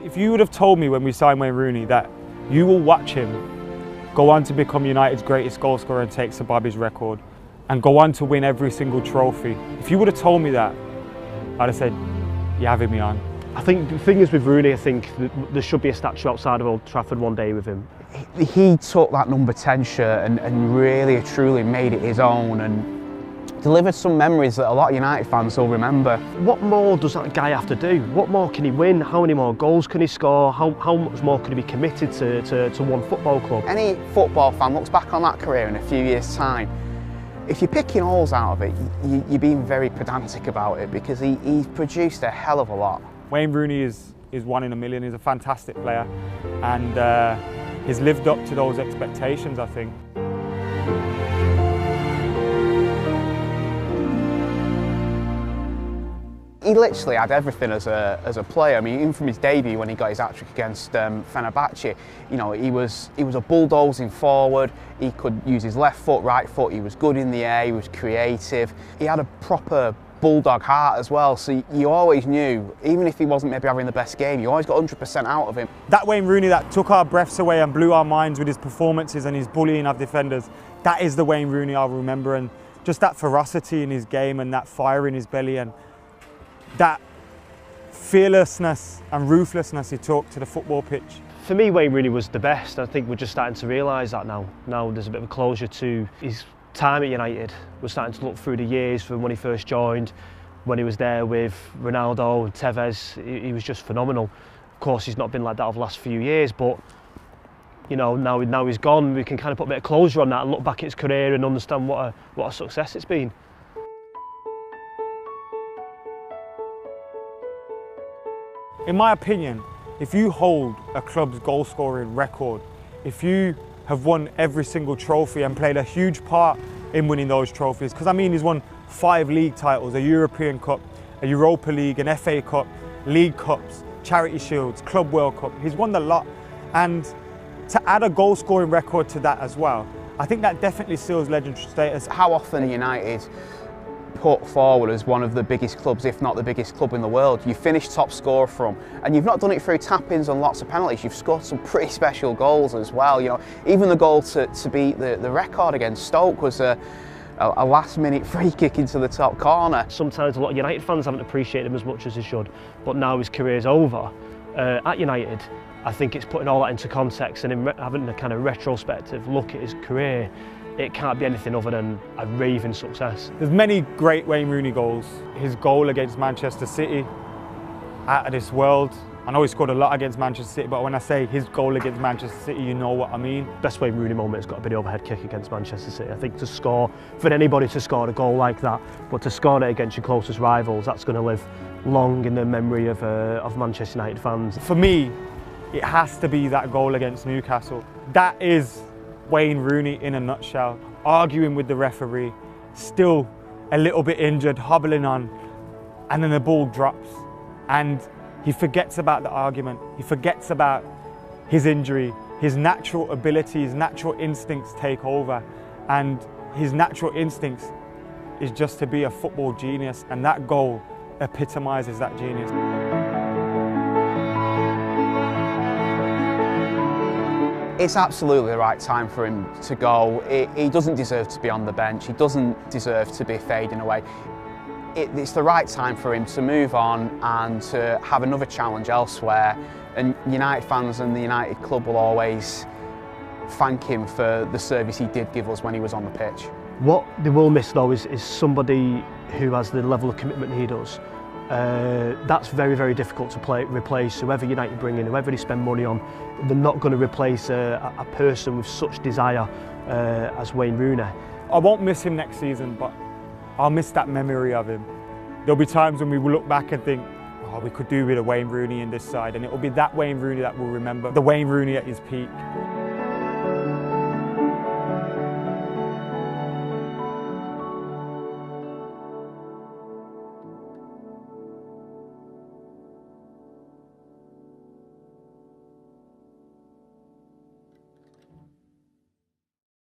If you would have told me when we signed Wayne Rooney that you will watch him go on to become United's greatest goal scorer and take Sir Bobby's record and go on to win every single trophy, if you would have told me that, I'd have said, you're having me on. I think the thing is with Rooney, I think there should be a statue outside of Old Trafford one day with him. He took that number 10 shirt and really truly made it his own and delivered some memories that a lot of United fans will remember. What more does that guy have to do? What more can he win? How many more goals can he score? How much more could he be committed to one football club? Any football fan looks back on that career in a few years' time. If you're picking holes out of it, you're being very pedantic about it because he's produced a hell of a lot. Wayne Rooney is one in a million. He's a fantastic player and he's lived up to those expectations, I think. He literally had everything as a player. I mean, even from his debut when he got his hat-trick against Fenerbahce, you know, he was a bulldozing forward. He could use his left foot, right foot. He was good in the air. He was creative. He had a proper bulldog heart as well. So you always knew, even if he wasn't maybe having the best game, you always got 100% out of him. That Wayne Rooney that took our breaths away and blew our minds with his performances and his bullying of defenders, that is the Wayne Rooney I'll remember. And just that ferocity in his game and that fire in his belly and that fearlessness and ruthlessness he took to the football pitch. For me, Wayne Rooney was the best. I think we're just starting to realise that now. Now there's a bit of a closure to his time at United. We're starting to look through the years from when he first joined, when he was there with Ronaldo and Tevez. He was just phenomenal. Of course, he's not been like that over the last few years, but you know, now he's gone, we can kind of put a bit of closure on that and look back at his career and understand what a success it's been. In my opinion, if you hold a club's goal scoring record, if you have won every single trophy and played a huge part in winning those trophies, because I mean he's won 5 league titles, a European Cup, a Europa League, an FA Cup, League Cups, Charity Shields, Club World Cup, he's won the lot. And to add a goal scoring record to that as well, I think that definitely seals legendary status. How often are United put forward as one of the biggest clubs, if not the biggest club in the world? You finished top scorer from, and you've not done it through tap-ins and lots of penalties. You've scored some pretty special goals as well. You know, even the goal to beat the record against Stoke was a last-minute free kick into the top corner. Sometimes a lot of United fans haven't appreciated him as much as they should, but now his career's over at United. I think it's putting all that into context and having a kind of retrospective look at his career. It can't be anything other than a raving success. There's many great Wayne Rooney goals. His goal against Manchester City, out of this world. I know he scored a lot against Manchester City, but when I say his goal against Manchester City, you know what I mean. Best Wayne Rooney moment has got to be the overhead kick against Manchester City. I think to score, for anybody to score a goal like that, but to score it against your closest rivals, that's going to live long in the memory of Manchester United fans. For me, it has to be that goal against Newcastle. That is Wayne Rooney in a nutshell, arguing with the referee, still a little bit injured, hobbling on, and then the ball drops and he forgets about the argument, he forgets about his injury, his natural ability, his natural instincts take over, and his natural instincts is just to be a football genius, and that goal epitomises that genius. It's absolutely the right time for him to go. He doesn't deserve to be on the bench. He doesn't deserve to be fading away. It's the right time for him to move on and to have another challenge elsewhere. And United fans and the United club will always thank him for the service he did give us when he was on the pitch. What they will miss though is somebody who has the level of commitment he does. That's very, very difficult to replace. Whoever United bring in, whoever they spend money on, they're not going to replace a person with such desire as Wayne Rooney. I won't miss him next season, but I'll miss that memory of him. There'll be times when we will look back and think, oh, we could do with a Wayne Rooney in this side, and it will be that Wayne Rooney that we'll remember, the Wayne Rooney at his peak.